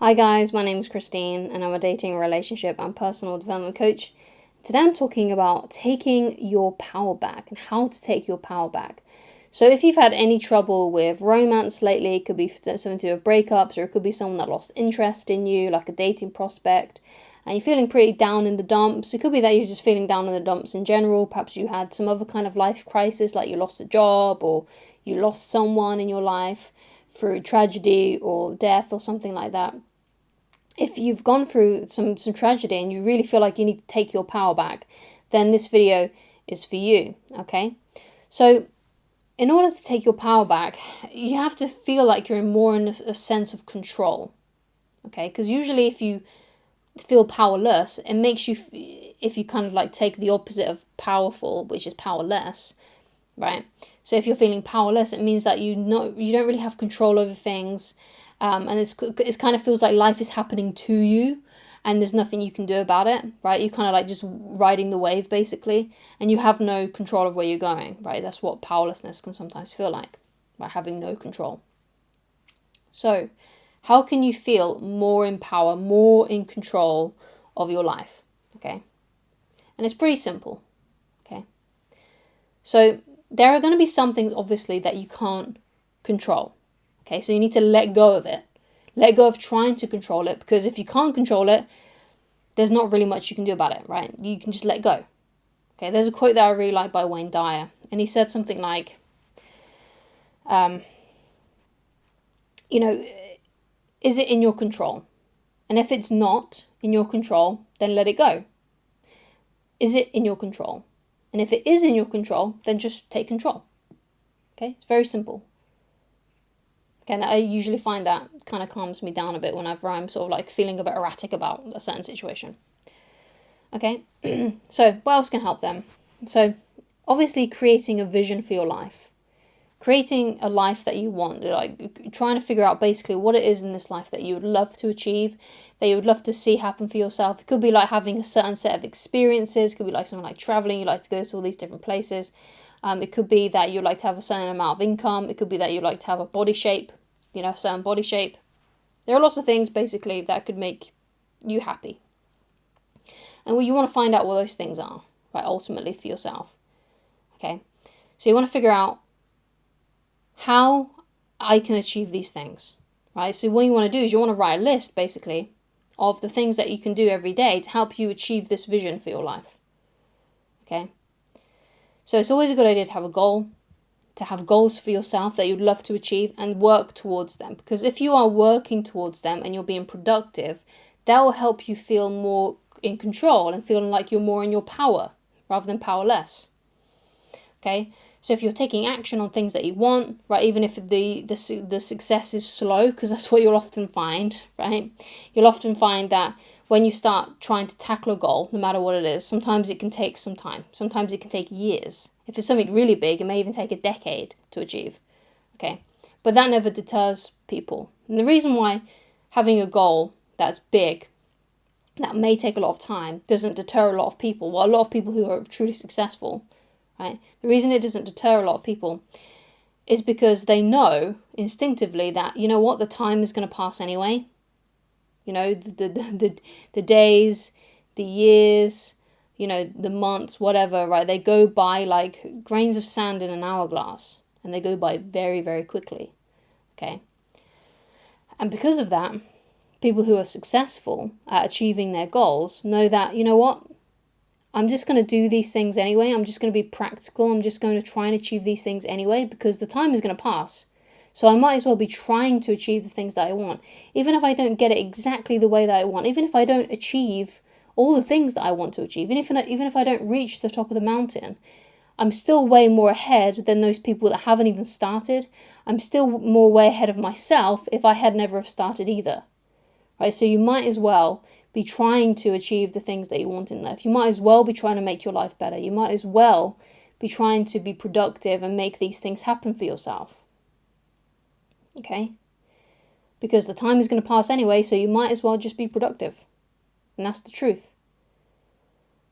Hi guys, my name is Christine and I'm a dating, relationship and personal development coach. Today I'm talking about taking your power back and how to take your power back. So if you've had any trouble with romance lately, it could be something to do with breakups, or it could be someone that lost interest in you, like a dating prospect, and you're feeling pretty down in the dumps. It could be that you're just feeling down in the dumps in general. Perhaps you had some other kind of life crisis, like you lost a job or you lost someone in your life through tragedy or death or something like that. If you've gone through some tragedy and you really feel like you need to take your power back, then this video is for you, okay? So in order to take your power back, you have to feel like you're more in a sense of control, okay? Because usually if you feel powerless, it makes you, if you kind of like take the opposite of powerful, which is powerless, right? So if you're feeling powerless, it means that you don't really have control over things. And it kind of feels like life is happening to you and there's nothing you can do about it, right? You're kind of like just riding the wave basically, and you have no control of where you're going, right? That's what powerlessness can sometimes feel like, by having no control. So how can you feel more in power, more in control of your life, okay? And it's pretty simple, okay? So there are going to be some things obviously that you can't control. Okay, so you need to let go of it. Let go of trying to control it, because if you can't control it, there's not really much you can do about it, right? You can just let go. Okay, there's a quote that I really like by Wayne Dyer, and he said something like, is it in your control? And if it's not in your control, then let it go. Is it in your control? And if it is in your control, then just take control. Okay, it's very simple. Okay, and I usually find that kind of calms me down a bit whenever I'm sort of like feeling a bit erratic about a certain situation. Okay, so what else can help them? So obviously creating a vision for your life. Creating a life that you want, like trying to figure out basically what it is in this life that you would love to achieve, that you would love to see happen for yourself. It could be like having a certain set of experiences. It could be like something like traveling. You like to go to all these different places. It could be that you'd like to have a certain amount of income. It could be that you'd like to have a body shape, a certain body shape. There are lots of things basically that could make you happy. And you want to find out what those things are, right, ultimately for yourself. Okay, so you want to figure out how I can achieve these things, right? So what you want to do is you want to write a list basically of the things that you can do every day to help you achieve this vision for your life. Okay, so it's always a good idea to have a goal, to have goals for yourself that you'd love to achieve and work towards them. Because if you are working towards them and you're being productive, that will help you feel more in control and feeling like you're more in your power rather than powerless. Okay, so if you're taking action on things that you want, right, even if the success is slow, because that's what you'll often find, right? You'll often find that when you start trying to tackle a goal, no matter what it is, sometimes it can take some time. Sometimes it can take years. If it's something really big, it may even take a decade to achieve. Okay, but that never deters people. And the reason why having a goal that's big, that may take a lot of time, doesn't deter a lot of people. Well, a lot of people who are truly successful, right? The reason it doesn't deter a lot of people is because they know instinctively that, you know what, the time is going to pass anyway. The days, the years, the months, whatever, right? They go by like grains of sand in an hourglass, and they go by very, very quickly. Okay. And because of that, people who are successful at achieving their goals know that, you know what, I'm just going to do these things anyway. I'm just going to be practical. I'm just going to try and achieve these things anyway, because the time is going to pass. So I might as well be trying to achieve the things that I want. Even if I don't get it exactly the way that I want, even if I don't achieve all the things that I want to achieve, even if I don't reach the top of the mountain, I'm still way more ahead than those people that haven't even started. I'm still more way ahead of myself if I had never have started either. Right? So you might as well be trying to achieve the things that you want in life. You might as well be trying to make your life better. You might as well be trying to be productive and make these things happen for yourself. Okay? Because the time is going to pass anyway, so you might as well just be productive. And that's the truth.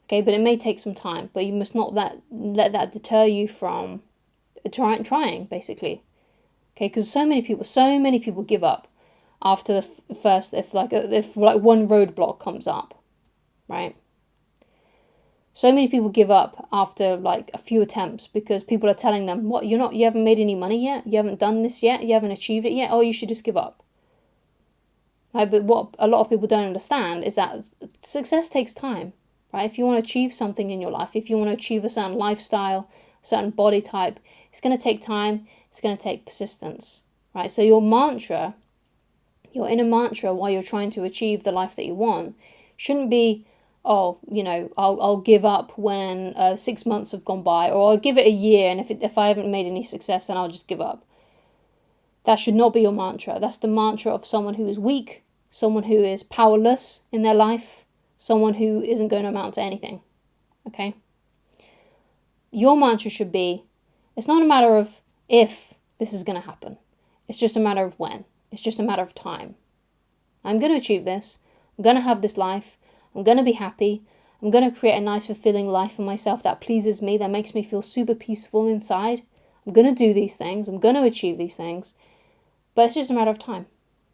Okay, but it may take some time, but you must not let that deter you from trying, basically. Okay, because so many people give up after the first, if one roadblock comes up, right? So many people give up after like a few attempts because people are telling them, what, you haven't made any money yet? You haven't done this yet? You haven't achieved it yet? Oh, you should just give up. Right? But what a lot of people don't understand is that success takes time, right? If you want to achieve something in your life, if you want to achieve a certain lifestyle, a certain body type, it's going to take time. It's going to take persistence, right? So your inner mantra while you're trying to achieve the life that you want shouldn't be, oh, I'll give up when 6 months have gone by, or I'll give it a year, and if I haven't made any success, then I'll just give up. That should not be your mantra. That's the mantra of someone who is weak, someone who is powerless in their life, someone who isn't going to amount to anything, okay? Your mantra should be, it's not a matter of if this is going to happen. It's just a matter of when. It's just a matter of time. I'm going to achieve this. I'm going to have this life. I'm going to be happy. I'm going to create a nice, fulfilling life for myself that pleases me, that makes me feel super peaceful inside. I'm going to do these things. I'm going to achieve these things. But it's just a matter of time.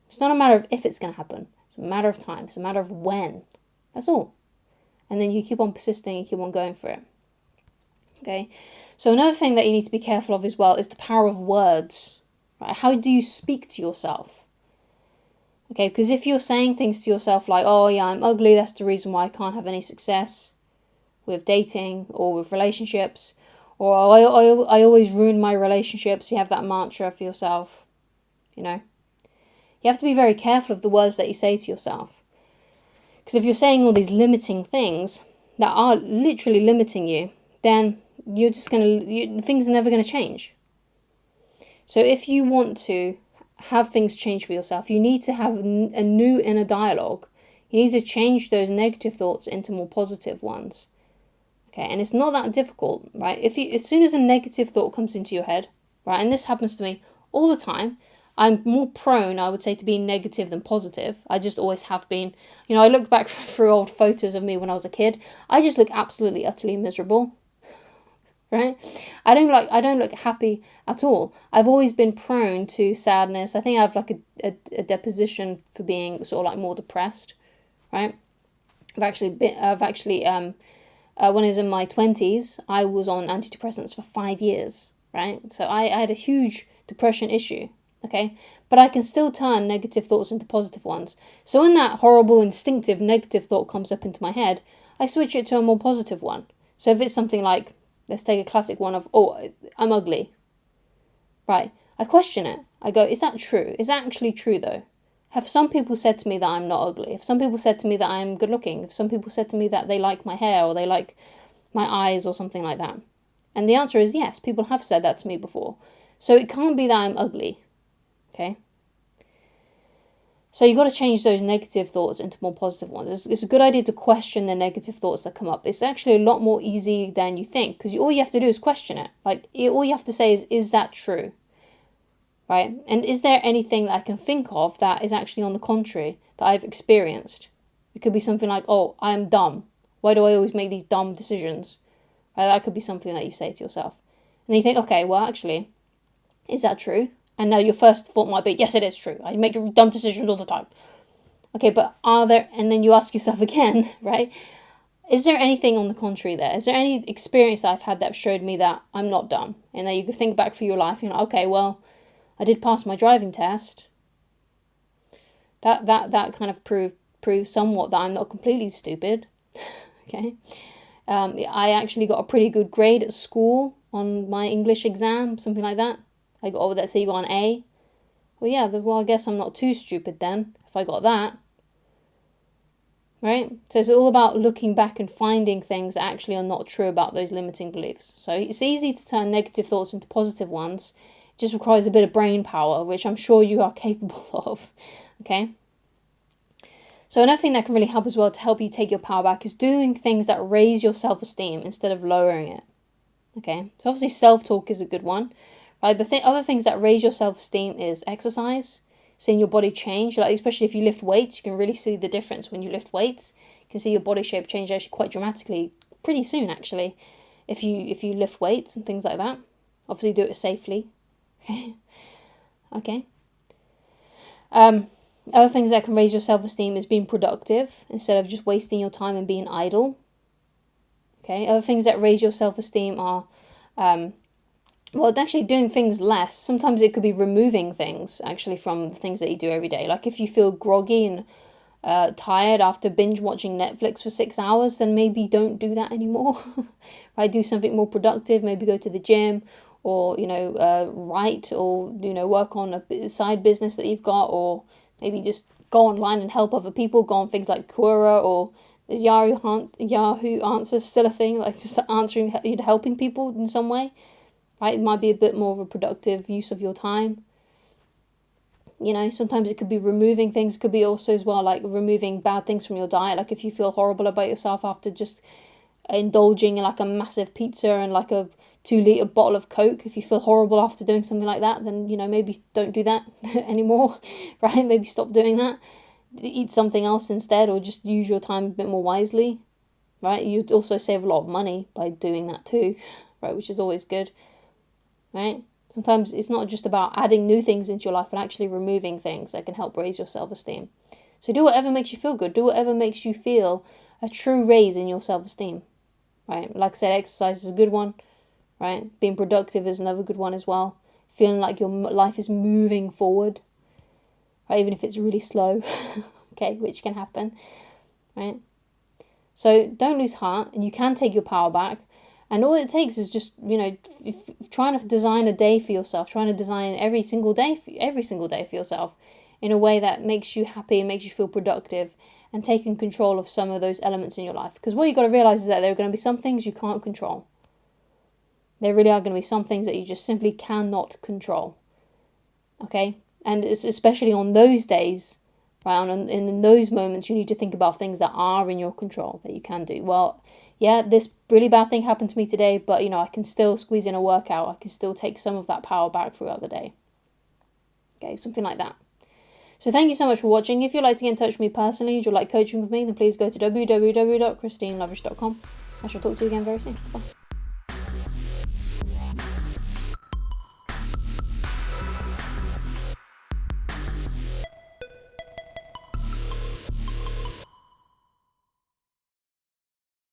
It's not a matter of if it's going to happen. It's a matter of time. It's a matter of when. That's all. And then you keep on persisting. You keep on going for it. Okay? So another thing that you need to be careful of as well is the power of words. Right? How do you speak to yourself? Okay, because if you're saying things to yourself like, oh yeah, I'm ugly, that's the reason why I can't have any success with dating or with relationships, or I always ruin my relationships, you have that mantra for yourself, you have to be very careful of the words that you say to yourself. Because if you're saying all these limiting things that are literally limiting you, then you're just things are never going to change. So if you want to have things change for yourself, you need to have a new inner dialogue. You need to change those negative thoughts into more positive ones. Okay, and it's not that difficult, right? As soon as a negative thought comes into your head, right, and this happens to me all the time, I'm more prone, I would say, to being negative than positive. I just always have been. I look back through old photos of me when I was a kid. I just look absolutely, utterly miserable. Right? I don't look happy at all. I've always been prone to sadness. I think I have like a deposition for being sort of like more depressed, right? When I was in my 20s, I was on antidepressants for 5 years, right? So I had a huge depression issue, okay? But I can still turn negative thoughts into positive ones. So when that horrible, instinctive, negative thought comes up into my head, I switch it to a more positive one. So if it's something like, let's take a classic one of, oh, I'm ugly. Right. I question it. I go, is that true? Is that actually true though? Have some people said to me that I'm not ugly? If some people said to me that I'm good looking? If some people said to me that they like my hair or they like my eyes or something like that? And the answer is yes, people have said that to me before. So it can't be that I'm ugly. Okay? So you've got to change those negative thoughts into more positive ones. It's a good idea to question the negative thoughts that come up. It's actually a lot more easy than you think, because all you have to do is question it. All you have to say is that true? Right? And is there anything that I can think of that is actually on the contrary, that I've experienced? It could be something like, oh, I am dumb. Why do I always make these dumb decisions? Right? That could be something that you say to yourself. And then you think, okay, well, actually, is that true? And now your first thought might be, yes, it is true. I make dumb decisions all the time. Okay, but and then you ask yourself again, right? Is there anything on the contrary there? Is there any experience that I've had that showed me that I'm not dumb? And then you can think back through your life, and you're like, okay, well, I did pass my driving test. That kind of proves somewhat that I'm not completely stupid. Okay. I actually got a pretty good grade at school on my English exam, something like that. Let's say you got an A. Well, yeah, I guess I'm not too stupid then, if I got that. Right? So it's all about looking back and finding things that actually are not true about those limiting beliefs. So it's easy to turn negative thoughts into positive ones. It just requires a bit of brain power, which I'm sure you are capable of. Okay? So another thing that can really help as well to help you take your power back is doing things that raise your self-esteem instead of lowering it. Okay? So obviously self-talk is a good one. Right, but other things that raise your self-esteem is exercise, seeing your body change. Like especially if you lift weights, you can really see the difference when you lift weights. You can see your body shape change actually quite dramatically, pretty soon actually, if you lift weights and things like that. Obviously, do it safely. Okay. Other things that can raise your self-esteem is being productive instead of just wasting your time and being idle. Okay, other things that raise your self-esteem are, actually doing things less. Sometimes it could be removing things, actually, from the things that you do every day. Like if you feel groggy and tired after binge watching Netflix for 6 hours, then maybe don't do that anymore. Right, do something more productive. Maybe go to the gym, or write, or work on a side business that you've got, or maybe just go online and help other people. Go on things like Quora, or is Yahoo Answers still a thing? Like just answering, helping people in some way, right? It might be a bit more of a productive use of your time. Sometimes it could be removing things. It could be also as well like removing bad things from your diet. Like if you feel horrible about yourself after just indulging in like a massive pizza and like a 2-liter bottle of Coke, if you feel horrible after doing something like that, then maybe don't do that anymore, right? Maybe stop doing that. Eat something else instead, or just use your time a bit more wisely, right? You'd also save a lot of money by doing that too, right? Which is always good, right? Sometimes it's not just about adding new things into your life, but actually removing things that can help raise your self-esteem. So do whatever makes you feel good. Do whatever makes you feel a true raise in your self-esteem, right? Like I said, exercise is a good one, right? Being productive is another good one as well. Feeling like your life is moving forward, right? Even if it's really slow, okay, which can happen, right? So don't lose heart, and you can take your power back. And all it takes is just, trying to design a day for yourself, trying to design every single day for yourself in a way that makes you happy and makes you feel productive, and taking control of some of those elements in your life. Because what you've got to realize is that there are going to be some things you can't control. There really are going to be some things that you just simply cannot control. Okay? And it's especially on those days, right? And in those moments, you need to think about things that are in your control, that you can do. Well, yeah, this really bad thing happened to me today, but I can still squeeze in a workout. I can still take some of that power back throughout the day. Okay, something like that. So thank you so much for watching. If you'd like to get in touch with me personally, if you'd like coaching with me, then please go to www.ChristineLoveridge.com. I shall talk to you again very soon. Bye.